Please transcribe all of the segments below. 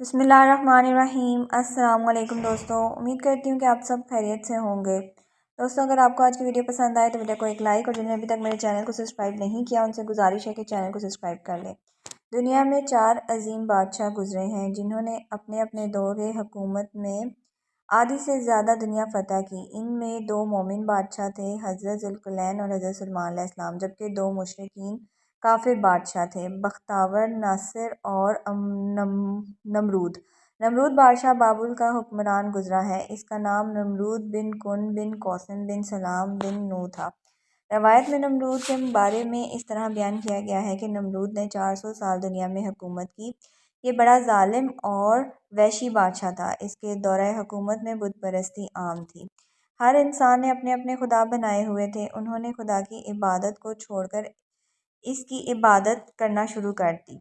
بسم اللہ الرحمن الرحیم۔ السلام علیکم دوستوں، امید کرتی ہوں کہ آپ سب خیریت سے ہوں گے۔ دوستوں، اگر آپ کو آج کی ویڈیو پسند آئے تو ویڈیو کو ایک لائک، اور جنہوں نے ابھی تک میرے چینل کو سبسکرائب نہیں کیا ان سے گزارش ہے کہ چینل کو سبسکرائب کر لیں۔ دنیا میں 4 عظیم بادشاہ گزرے ہیں جنہوں نے اپنے اپنے دور حکومت میں آدھی سے زیادہ دنیا فتح کی۔ ان میں 2 مومن بادشاہ تھے، حضرت ذوالقرنین اور حضرت سلیمان علیہ السلام، جبکہ 2 مشرکین کافر بادشاہ تھے، بختیار ناصر اور نمرود۔ نمرود بادشاہ بابل کا حکمران گزرا ہے۔ اس کا نام نمرود بن کن بن قوسم بن سلام بن نوح تھا۔ روایت میں نمرود کے بارے میں اس طرح بیان کیا گیا ہے کہ نمرود نے 400 سال دنیا میں حکومت کی۔ یہ بڑا ظالم اور وحشی بادشاہ تھا۔ اس کے دورہ حکومت میں بت پرستی عام تھی۔ ہر انسان نے اپنے اپنے خدا بنائے ہوئے تھے۔ انہوں نے خدا کی عبادت کو چھوڑ کر اس کی عبادت کرنا شروع کر دی۔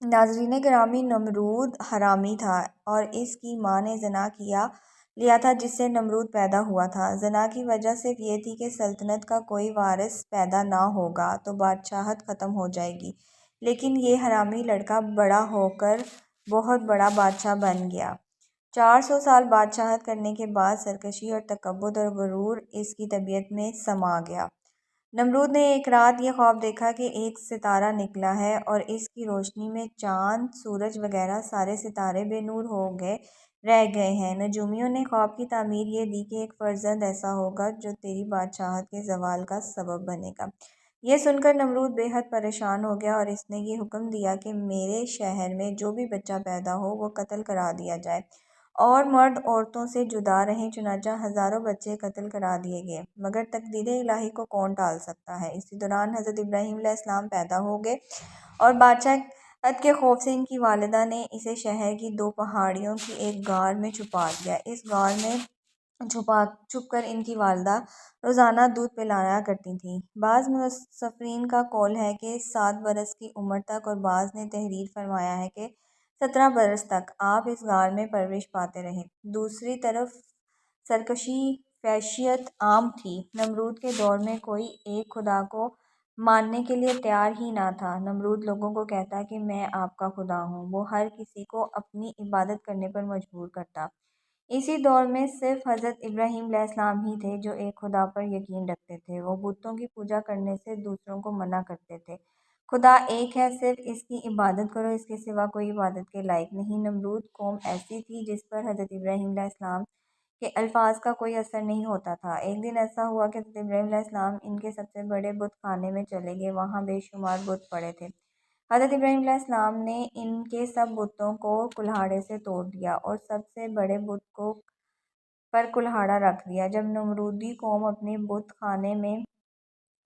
ناظرین گرامی، نمرود حرامی تھا اور اس کی ماں نے زنا لیا تھا جس سے نمرود پیدا ہوا تھا۔ زنا کی وجہ صرف یہ تھی کہ سلطنت کا کوئی وارث پیدا نہ ہوگا تو بادشاہت ختم ہو جائے گی، لیکن یہ حرامی لڑکا بڑا ہو کر بہت بڑا بادشاہ بن گیا۔ 400 سال بادشاہت کرنے کے بعد سرکشی اور تکبر اور غرور اس کی طبیعت میں سما گیا۔ نمرود نے ایک رات یہ خواب دیکھا کہ ایک ستارہ نکلا ہے اور اس کی روشنی میں چاند، سورج وغیرہ سارے ستارے بے نور رہ گئے ہیں۔ نجومیوں نے خواب کی تعبیر یہ دی کہ ایک فرزند ایسا ہوگا جو تیری بادشاہت کے زوال کا سبب بنے گا۔ یہ سن کر نمرود بے حد پریشان ہو گیا اور اس نے یہ حکم دیا کہ میرے شہر میں جو بھی بچہ پیدا ہو وہ قتل کرا دیا جائے اور مرد عورتوں سے جدا رہیں۔ چنانچہ ہزاروں بچے قتل کرا دیے گئے، مگر تقدیر الہی کو کون ٹال سکتا ہے۔ اسی دوران حضرت ابراہیم علیہ السلام پیدا ہو گئے اور بادشاہت کے خوف سے ان کی والدہ نے اسے شہر کی 2 پہاڑیوں کی ایک غار میں چھپا دیا۔ اس غار میں چھپ کر ان کی والدہ روزانہ دودھ پلایا کرتی تھیں۔ بعض مفسرین کا قول ہے کہ 7 برس کی عمر تک، اور بعض نے تحریر فرمایا ہے کہ 17 برس تک آپ اس غار میں پرورش پاتے رہے۔ دوسری طرف سرکشی، وحشیت عام تھی۔ نمرود کے دور میں کوئی ایک خدا کو ماننے کے لیے تیار ہی نہ تھا۔ نمرود لوگوں کو کہتا کہ میں آپ کا خدا ہوں۔ وہ ہر کسی کو اپنی عبادت کرنے پر مجبور کرتا۔ اسی دور میں صرف حضرت ابراہیم علیہ السلام ہی تھے جو ایک خدا پر یقین رکھتے تھے۔ وہ بتوں کی پوجا کرنے سے دوسروں کو منع کرتے تھے۔ خدا ایک ہے، صرف اس کی عبادت کرو، اس کے سوا کوئی عبادت کے لائق نہیں۔ نمرود قوم ایسی تھی جس پر حضرت ابراہیم علیہ السلام کے الفاظ کا کوئی اثر نہیں ہوتا تھا۔ ایک دن ایسا ہوا کہ حضرت ابراہیم علیہ السلام ان کے سب سے بڑے بت خانے میں چلے گئے۔ وہاں بے شمار بت پڑے تھے۔ حضرت ابراہیم علیہ السلام نے ان کے سب بتوں کو کلہاڑے سے توڑ دیا اور سب سے بڑے بت پر کلہاڑا رکھ دیا۔ جب نمرودی قوم اپنے بت خانے میں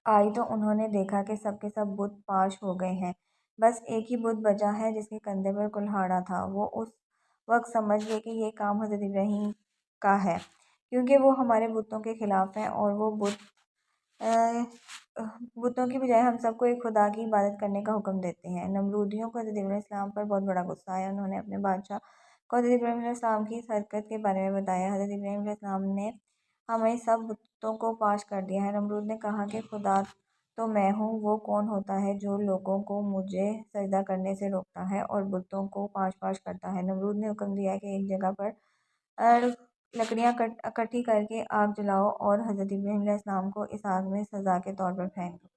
آئی تو انہوں نے دیکھا کہ سب کے سب بت پاش ہو گئے ہیں، بس ایک ہی بت بچا ہے جس کے کندھے پر کلہاڑا تھا۔ وہ اس وقت سمجھ گئے کہ یہ کام حضرت ابراہیم کا ہے، کیونکہ وہ ہمارے بتوں کے خلاف ہیں اور وہ بتوں کی بجائے ہم سب کو ایک خدا کی عبادت کرنے کا حکم دیتے ہیں۔ نمرودیوں کو حضرت ابراہیم علیہ السلام پر بہت بڑا غصہ آیا۔ انہوں نے اپنے بادشاہ کو حضرت ابراہیم علیہ السلام کی اس حرکت کے بارے میں بتایا۔ حضرت ابراہیم علیہ السلام نے ہمیں سب بتوں کو پاش کر دیا ہے۔ نمرود نے کہا کہ خدا تو میں ہوں، وہ کون ہوتا ہے جو لوگوں کو مجھے سجدہ کرنے سے روکتا ہے اور بتوں کو پاش کرتا ہے۔ نمرود نے حکم دیا کہ ایک جگہ پر لکڑیاں اکٹھی کر کے آگ جلاؤ اور حضرت ابراہیم علیہ السلام کو اس آگ میں سزا کے طور پر پھینک دو۔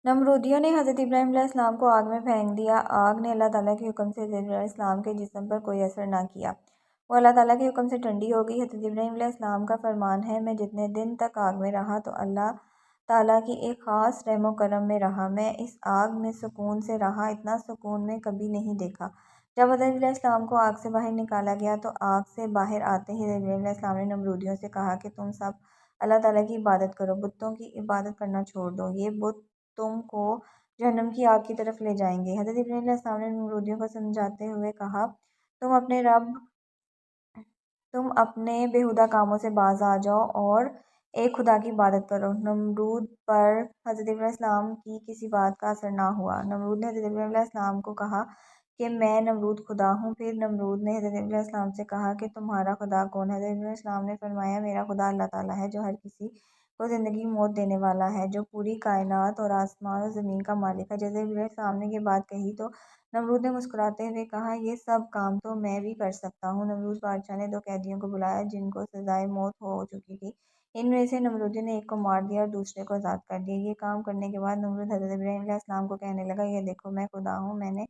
نمرودیوں نے حضرت ابراہیم علیہ السلام کو آگ میں پھینک دیا۔ آگ نے اللہ تعالیٰ کے حکم سے حضرت ابراہیم علیہ السلام کے جسم پر کوئی اثر نہ کیا، وہ اللہ تعالیٰ کے حکم سے ٹھنڈی ہو گئی۔ حضرت ابراہیم علیہ السلام کا فرمان ہے، میں جتنے دن تک آگ میں رہا تو اللہ تعالیٰ کی ایک خاص رحم و کرم میں رہا۔ میں اس آگ میں سکون سے رہا، اتنا سکون میں کبھی نہیں دیکھا۔ جب حضرت علیہ السلام کو آگ سے باہر نکالا گیا تو آگ سے باہر آتے ہی حضرت ابراہیم علیہ السلام نے نمرودیوں سے کہا کہ تم سب اللہ تعالیٰ کی عبادت کرو، بتوں کی عبادت کرنا چھوڑ دو، یہ بت تم کو جہنم کی آگ کی طرف لے جائیں گے۔ حضرت ابراہیم علیہ السلام نے نمرودیوں کو سمجھاتے ہوئے کہا، تم اپنے بیہودہ کاموں سے باز آ جاؤ اور ایک خدا کی عبادت کرو۔ نمرود پر حضرت ابراہیم علیہ السلام کی کسی بات کا اثر نہ ہوا۔ نمرود نے حضرت ابراہیم علیہ السلام کو کہا کہ میں نمرود خدا ہوں۔ پھر نمرود نے حضرت ابراہیم علیہ السلام سے کہا کہ تمہارا خدا کون ہے؟ حضرت ابراہیم علیہ السلام نے فرمایا، میرا خدا اللہ تعالیٰ ہے جو ہر کسی کو ज़िंदगी मौत देने वाला है, जो पूरी कायनात और आसमान और ज़मीन का मालिक है। जब इब्राहीम ने ये बात कही तो नमरूद ने मुस्कुराते हुए कहा, ये सब काम तो मैं भी कर सकता हूँ। नमरूद बादशाह ने 2 कैदियों को बुलाया जिनको सजाए मौत हो चुकी थी। इनमें से नमरूदी ने एक को मार दिया और दूसरे को आज़ाद कर दिया। ये काम करने के बाद नमरूद हज़रत इब्राहीम अलैहिस्सलाम को कहने लगा, ये देखो मैं खुदा हूँ, मैंने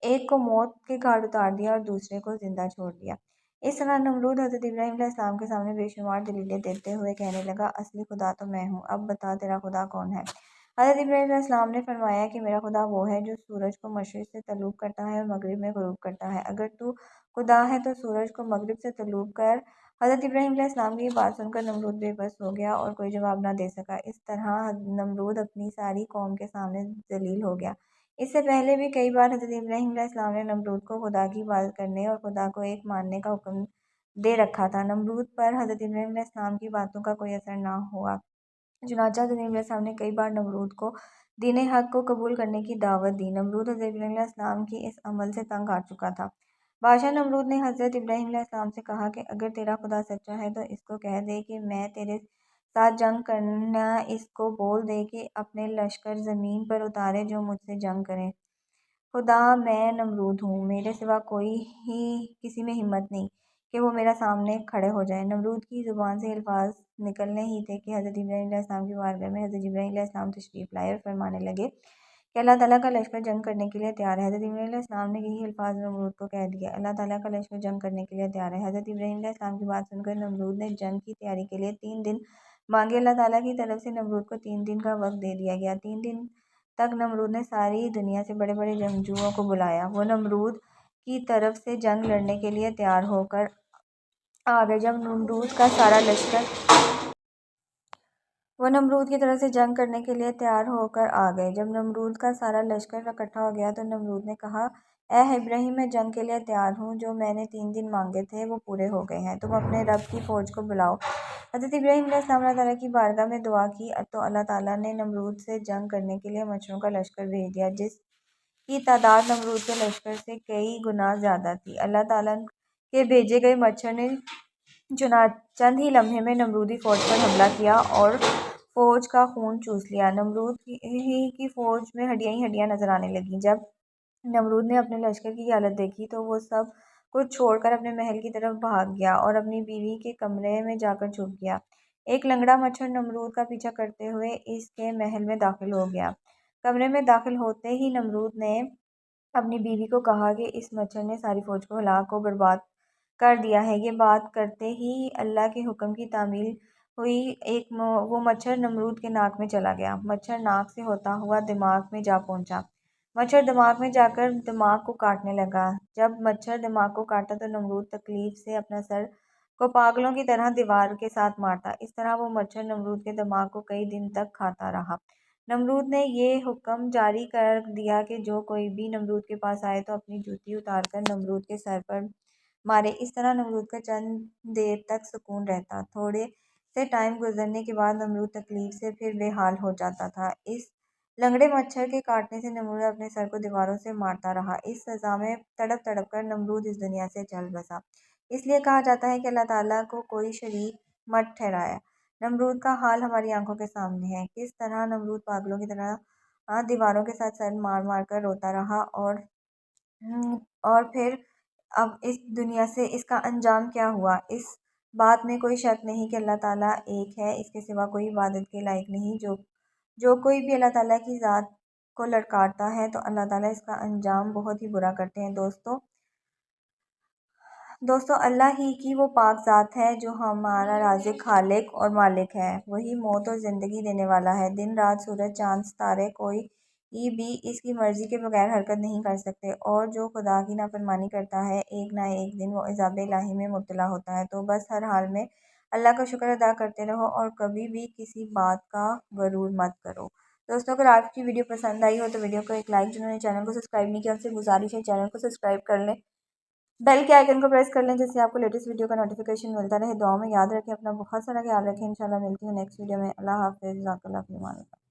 एक को मौत के घाट उतार दिया और दूसरे को जिंदा छोड़ दिया। इस तरह नमरूद हज़रत इब्राहीम अलैहिस्सलाम के सामने बेशुमार दलीलें देते हुए कहने लगा, असली खुदा तो मैं हूँ, अब बता तेरा खुदा कौन है। हज़रत इब्राहीम अलैहिस्सलाम ने फरमाया कि मेरा खुदा वो है जो सूरज को मशरिक़ से तलूब करता है और मगरिब में ग़ुरूब करता है। अगर तू खुदा है तो सूरज को मगरिब से तलूब कर। हज़रत इब्राहीम अलैहिस्सलाम की ये बात सुनकर नमरूद बेबस हो गया और कोई जवाब न दे सका। इस तरह नमरूद अपनी सारी कौम के सामने ज़लील हो गया। इससे पहले भी कई बार हज़रत इब्राहीम अलैहिस्सलाम ने नमरूद को खुदा की इबादत करने और खुदा को एक मानने का हुक्म दे रखा था। नमरूद पर हज़रत इब्राहीम अलैहिस्सलाम की बातों का कोई असर न हुआ। चुनांचे हज़रत इब्राहीम अलैहिस्सलाम ने कई बार नमरूद को दीन हक़ को कबूल करने की दावत दी। नमरूद हज़रत इब्राहीम अलैहिस्सलाम की इस अमल से तंग आ चुका था। बादशाह नमरूद ने हज़रत इब्राहीम अलैहिस्सलाम से कहा कि अगर तेरा खुदा सच्चा है तो इसको कह दे कि मैं तेरे साथ जंग करना, इसको बोल दे कि अपने लश्कर ज़मीन पर उतारे जो मुझसे जंग करें। खुदा मैं नमरूद हूँ, मेरे सिवा कोई ही किसी में हिम्मत नहीं कि वो मेरा सामने खड़े हो जाए। नमरूद की ज़ुबान से अल्फाज निकलने ही थे कि हज़रत इब्राहीम अलैहिस्सलाम की बारगाह में हज़रत इब्राहीम अलैहिस्सलाम तशरीफ़ लाए और फरमाने लगे कि अल्लाह ताला का लश्कर जंग करने के लिए तैयार है। हज़रत इब्राहीम अलैहिस्सलाम ने यही अल्फाज नमरूद को कह दिया, अल्लाह ताला का लश्कर जंग करने के लिए तैयार है। हज़रत इब्राहीम अलैहिस्सलाम की बात सुनकर नमरूद ने जंग की तैयारी के लिए 3 दिन मांगे। अल्लाह ताला की तरफ से नमरूद को 3 दिन का वक्त दे दिया गया। 3 दिन तक नमरूद ने सारी दुनिया से बड़े बड़े जंगजुओं को बुलाया। वो नमरूद की तरफ से जंग लड़ने के लिए तैयार होकर आ गए। जब नमरूद का सारा लश्कर वो नमरूद की तरफ से जंग करने के लिए तैयार होकर आ गए। जब नमरूद का सारा लश्कर इकट्ठा हो गया तो नमरूद ने कहा, ए इब्राहीम, मैं जंग के लिए तैयार हूँ। जो मैंने 3 दिन मांगे थे वो पूरे हो गए हैं। तुम अपने रब की फ़ौज को बुलाओ। हज़रत इब्राहीम अलैहिस्सलाम अल्लाह ताला की बारगाह में दुआ की तो अल्लाह ताला ने नमरूद से जंग करने के लिए मच्छरों का लश्कर भेज दिया, जिसकी तादाद नमरूद के लश्कर से कई गुना ज़्यादा थी। अल्लाह ताला के भेजे गए मच्छर ने चंद ही लम्हे में नमरूदी फ़ौज पर हमला किया और फ़ौज का खून चूस लिया। नमरूद की फ़ौज में हड्डियाँ ही हड्डियाँ नजर आने लगीं। जब नमरूद ने अपने लश्कर की हालत देखी तो वो सब कुछ छोड़कर अपने महल की तरफ भाग गया और अपनी बीवी के कमरे में जाकर छुप गया। एक लंगड़ा मच्छर नमरूद का पीछा करते हुए इसके महल में दाखिल हो गया। कमरे में दाखिल होते ही नमरूद ने अपनी बीवी को कहा कि इस मच्छर ने सारी फ़ौज को हलाक और बर्बाद कर दिया है। ये बात करते ही अल्लाह के हुक्म की तामील हुई। वो मच्छर नमरूद के नाक में चला गया। मच्छर नाक से होता हुआ दिमाग में जा पहुंचा। मच्छर दिमाग में जाकर दिमाग को काटने लगा। जब मच्छर दिमाग को काटा तो नमरूद तकलीफ से अपना सर को पागलों की तरह दीवार के साथ मारता। इस तरह वो मच्छर नमरूद के दिमाग को कई दिन तक खाता रहा। नमरूद ने ये हुक्म जारी कर दिया कि जो कोई भी नमरूद के पास आए तो अपनी जूती उतारकर नमरूद के सर पर मारे। इस तरह नमरूद का चंद देर तक सुकून रहता। थोड़े से टाइम गुजरने के बाद नमरूद तकलीफ से फिर बेहाल हो जाता था। इस लंगड़े मच्छर के काटने से नमरूद अपने सर को दीवारों से मारता रहा। इस सज़ा में तड़प तड़प कर नमरूद इस दुनिया से चल बसा। इसलिए कहा जाता है कि अल्लाह ताला को कोई शरीक मत ठहराया। नमरूद का हाल हमारी आंखों के सामने है। किस तरह नमरूद पागलों की तरह दीवारों के साथ सर मार मार कर रोता रहा और फिर अब इस दुनिया से इसका अंजाम क्या हुआ। इस बात में कोई शक नहीं कि अल्लाह ताला एक है, इसके सिवा कोई इबादत के लायक नहीं। जो कोई भी अल्लाह ताला की ज़ात को लड़काता है तो अल्लाह ताला इसका अंजाम बहुत ही बुरा करते हैं। दोस्तों अल्लाह ही की वो पाक ज़ात है जो हमारा राज़िक, खालिक और मालिक है। वही मौत और ज़िंदगी देने वाला है। दिन रात, सूरज, चाँद, सितारे कोई भी इसकी मर्ज़ी के बगैर हरकत नहीं कर सकते और जो खुदा की नाफरमानी करता है एक ना एक दिन वो अज़ाब इलाही में मुब्तला होता है। तो बस हर हाल में अल्लाह का शुक्र अदा करते रहो और कभी भी किसी बात का गरूर मत करो। दोस्तों अगर आपकी वीडियो पसंद आई हो तो वीडियो को एक लाइक, जिन्होंने चैनल को सब्सक्राइब नहीं किया उनसे गुजारिश है चैनल को सब्सक्राइब कर लें, बेल के आइकन को प्रेस कर लें जिससे आपको लेटेस्ट वीडियो का नोटिफिकेशन मिलता रहे। दुआ में याद रखें, अपना बहुत सारा ख्याल रखें। इंशाल्लाह मिलती हूँ नेक्स्ट वीडियो में। अल्लाह हाफ़िज़।